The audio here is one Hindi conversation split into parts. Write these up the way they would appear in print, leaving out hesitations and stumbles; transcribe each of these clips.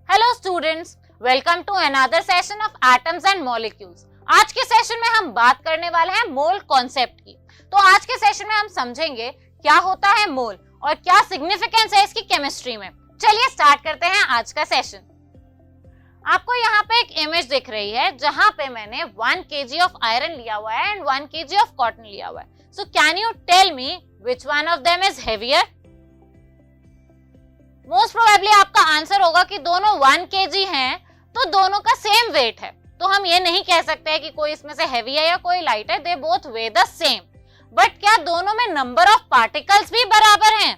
Hello students, welcome to another session of atoms and molecules. आज के सेशन में हम बात करने वाले हैं मोल कॉन्सेप्ट की। तो आज के सेशन में हम समझेंगे क्या होता है मोल और क्या सिग्निफिकेंस है इसकी केमिस्ट्री में। चलिए स्टार्ट करते हैं आज का सेशन। आपको यहाँ पे एक इमेज दिख रही है जहां पे मैंने 1 kg ऑफ आयरन लिया हुआ है एंड 1 kg ऑफ कॉटन लिया हुआ है। So can you tell me which one of them is heavier? Most probably आपका आंसर होगा कि दोनों 1 kg हैं, तो दोनों का सेम वेट है। तो हम ये नहीं कह सकते हैं कि कोई इसमें से हेवी है या कोई लाइट है, they both way the same. But क्या दोनों में नंबर ऑफ पार्टिकल्स भी बराबर हैं?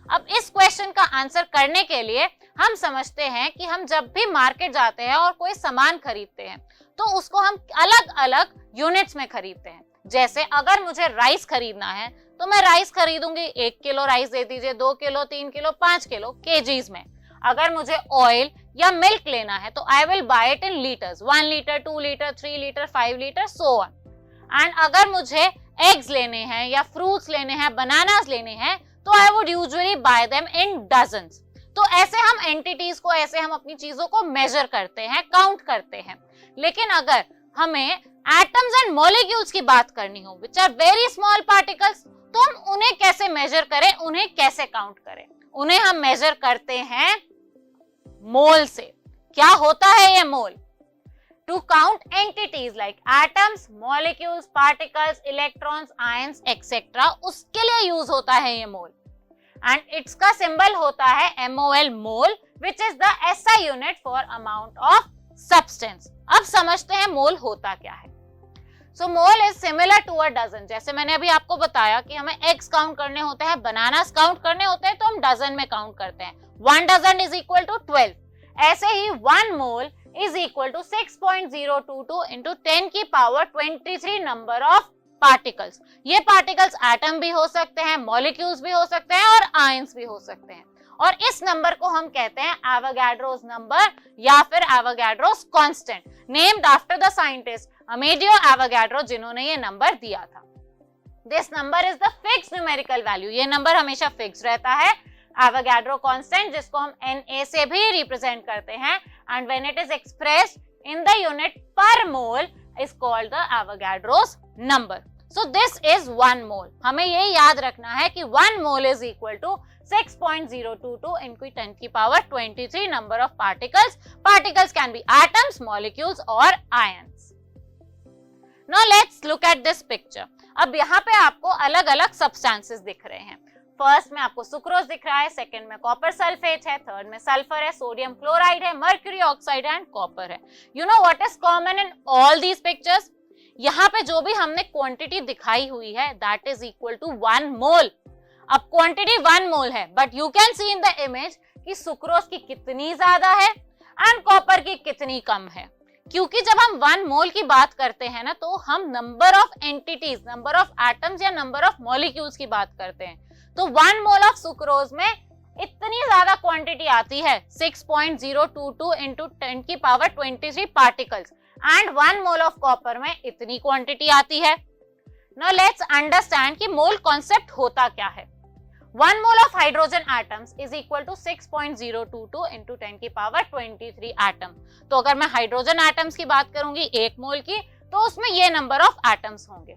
अब इस क्वेश्चन का आंसर करने के लिए हम समझते हैं कि हम जब भी मार्केट जाते हैं और कोई सामान खरीदते हैं तो उसको हम अलग अलग यूनिट्स में खरीदते हैं। जैसे अगर मुझे राइस खरीदना है तो मैं राइस खरीदूंगी, 1 किलो राइस दे दीजिए, 2 किलो, 3 किलो, 5 किलो केजीज में। अगर मुझे ऑयल या मिल्क लेना है तो I will buy it in litres, 1 litre, 2 litre, 3 litre, 5 litre, so on. And अगर मुझे एग्स लेने हैं या फ्रूट्स लेने हैं, बनानास लेने हैं, तो I would usually bye them in dozens. तो ऐसे हम एंटिटीज को, ऐसे हम अपनी चीजों को मेजर करते हैं, काउंट करते हैं। लेकिन अगर हमें एटम्स एंड मॉलिक्यूल्स की बात करनी हो, which are very small particles, तो हम उन्हें कैसे मेजर करें, उन्हें कैसे काउंट करें? उन्हें हम मेजर करते हैं मोल से। क्या होता है ये mole? To count entities like atoms, molecules, particles, electrons, ions etcetera, उसके लिए यूज होता है ये मोल। एंड इट्स का सिंबल होता है MOL, mole, which is the SI unit for amount of substance. अब समझते हैं मोल होता क्या है। So mole is similar to a dozen. जैसे मैंने अभी आपको बताया कि हमें एग्स काउंट करने होते हैं, बनानास काउंट करने होते हैं, तो हम डजन में काउंट करते हैं। 1 डजन इज इक्वल टू 12। ऐसे ही 1 mole is equal to 6.022 into 10 की पावर 23 नंबर ऑफ पार्टिकल्स। ये पार्टिकल्स एटम भी हो सकते हैं, मॉलिक्यूल्स भी हो सकते हैं और आयंस भी हो सकते हैं। और इस नंबर को हम कहते हैं एवोगाड्रोस नंबर या फिर Avogadro's constant, named after the scientist Amedeo Avogadro, जिन्होंने ये नंबर दिया था। This number is the fixed numerical value. ये नंबर हमेशा फिक्स रहता है। एवोगाड्रो कांस्टेंट, जिसको हम Na से भी रिप्रेजेंट करते हैं, and when it is expressed in the unit पर मोल is called the Avogadro's number. So this is 1 mole. हमें ये याद रखना है कि 1 mole is equal to 6.022 into 10 की power 23 number of particles. Particles can be atoms, molecules or ions. Now let's look at this picture. अब यहाँ पे आपको अलग अलग substances दिख रहे हैं। फर्स्ट में आपको सुक्रोज दिख रहा है, सेकंड में कॉपर सल्फेट है, थर्ड में सल्फर है, सोडियम क्लोराइड है, मर्क्यूरी ऑक्साइड एंड कॉपर है। You know what is common in all these pictures? यहाँ पे जो भी हमने क्वांटिटी दिखाई हुई है दैट इज इक्वल टू 1 मोल। अब क्वांटिटी 1 मोल है, but you can see in the image कि सुक्रोज की कितनी ज्यादा है एंड कॉपर की कितनी कम है। क्योंकि जब हम 1 मोल की बात करते हैं ना, तो हम number of entities, number of atoms या नंबर ऑफ मॉलिक्यूल्स की बात करते हैं। तो 1 मोल ऑफ सुक्रोज में इतनी ज्यादा क्वांटिटी आती है, 6.022 इंटू 10 की power 23 particles, and 1 mole of copper में इतनी क्वांटिटी आती है। नाउ लेट्स अंडरस्टैंड कि मोल कॉन्सेप्ट होता क्या है। 1 mole of hydrogen atoms is equal to 6.022 into 10 की पावर 23 एटम। तो अगर मैं हाइड्रोजन एटम्स की बात करूंगी 1 मोल की, तो उसमें ये नंबर ऑफ एटम्स होंगे।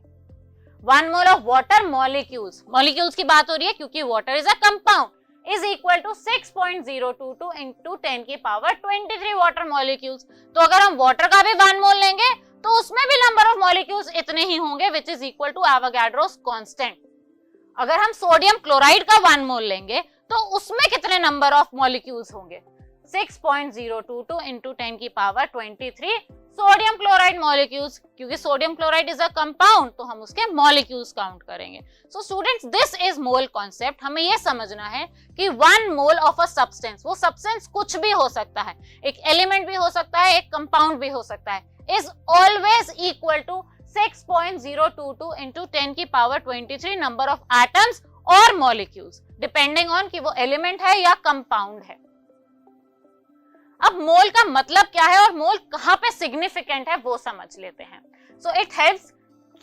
1 mole of water molecules, molecules की बात हो रही है क्योंकि water is a compound, is equal to 6.022 into 10 की पावर 23 वाटर मॉलिक्यूल्स। तो अगर हम वाटर का भी 1 मोल लेंगे तो उसमें भी नंबर ऑफ मॉलिक्यूल्स इतने ही होंगे, which is equal to Avogadro's constant. अगर हम सोडियम क्लोराइड का 1 मोल लेंगे तो उसमें कितने नंबर ऑफ मॉलिक्यूल्स होंगे? 6.022 इंटू 10 की पावर 23 सोडियम क्लोराइड मॉलिक्यूल्स। क्योंकि sodium chloride is a compound, तो हम उसके मॉलिक्यूल्स काउंट करेंगे। So students, this is mole concept. हमें यह समझना है कि 1 मोल ऑफ अ सब्सटेंस, वो सब्सटेंस कुछ भी हो सकता है, एक एलिमेंट भी हो सकता है, एक कंपाउंड भी हो सकता है, is always equal to 6.022 into 10 की पावर 23 नंबर ऑफ एटम्स और मॉलिक्यूल्स, डिपेंडिंग ऑन कि वो एलिमेंट है या कंपाउंड है। अब मोल का मतलब क्या है और मोल कहाँ पे सिग्निफिकेंट है वो समझ लेते हैं। So it helps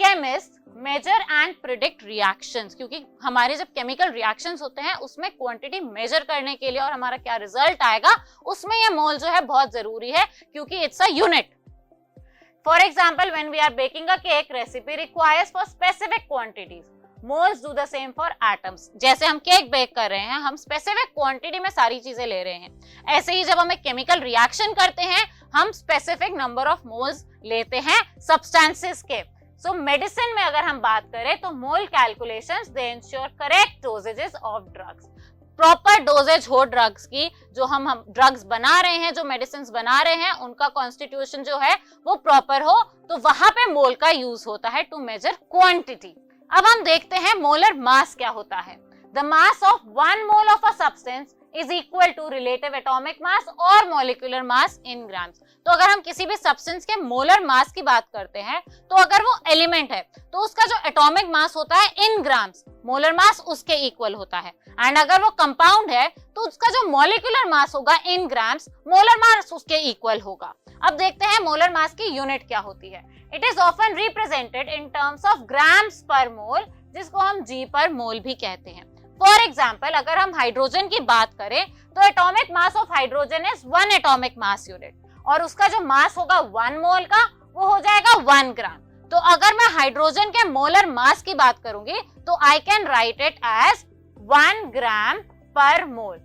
chemist measure and predict reactions, क्योंकि हमारे जब केमिकल रिएक्शंस होते हैं उसमें क्वांटिटी मेजर करने के लिए और हमारा क्या रिजल्ट आएगा उसमें ये मोल जो है बहुत जरूरी है, क्योंकि it's a unit. For example when we are baking a cake, recipe requires for specific quantities, moles do the same for atoms. जैसे हम केक बेक कर रहे हैं, हम स्पेसिफिक क्वांटिटी में सारी चीजें ले रहे हैं, ऐसे ही जब हम एक केमिकल रिएक्शन करते हैं हम स्पेसिफिक नंबर ऑफ मोल्स लेते हैं सब्सटेंसेस के। सो मेडिसिन में अगर हम बात करें तो mole calculations they ensure correct dosages of drugs. Proper dosage हो ड्रग्स की, जो हम ड्रग्स बना रहे हैं, जो मेडिसिन बना रहे हैं, उनका कॉन्स्टिट्यूशन जो है वो प्रॉपर हो, तो वहां पे मोल का यूज होता है टू मेजर क्वांटिटी। अब हम देखते हैं मोलर मास क्या होता है। The mass of 1 mole of a substance is equal to relative atomic mass और मॉलिक्यूलर मास इन ग्राम्स। तो अगर हम किसी भी सब्सटेंस के मोलर मास की बात करते हैं, तो अगर वो एलिमेंट है तो उसका जो एटॉमिक मास होता है इन ग्राम्स, मोलर मास उसके इक्वल होता है। एंड अगर वो कंपाउंड है तो उसका जो मॉलिक्यूलर मास होगा इन ग्राम्स, मोलर मास उसके इक्वल होगा। अब देखते हैं मोलर मास की यूनिट क्या होती है। It is often represented in terms of grams पर मोल, जिसको हम जी पर मोल भी कहते हैं। फॉर एग्जाम्पल अगर हम हाइड्रोजन की बात करें तो atomic mass of hydrogen is 1 atomic mass unit, और उसका जो मास होगा 1 मोल का वो हो जाएगा 1 ग्राम। तो अगर मैं हाइड्रोजन के मोलर मास की बात करूंगी तो I can write it as 1 gram पर mole.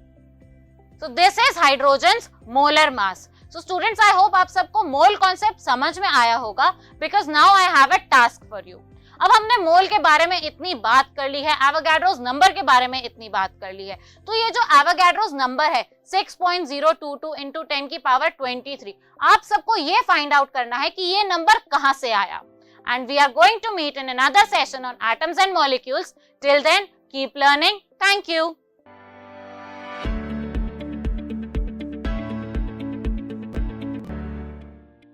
So this is hydrogen's molar mass. So students, I hope आप सबको मोल कॉन्सेप्ट समझ में आया होगा, because now I have a task for you. अब हमने मोल के बारे में इतनी बात कर ली है, एवोगाड्रोस नंबर के बारे में इतनी बात कर ली है, तो ये जो एवोगाड्रोस नंबर है 6.022 into 10 की पावर 23, आप सबको ये फाइंड आउट करना है कि ये नंबर कहां से आया। And we are going to meet in another session on atoms and molecules. Till then keep learning. Thank you.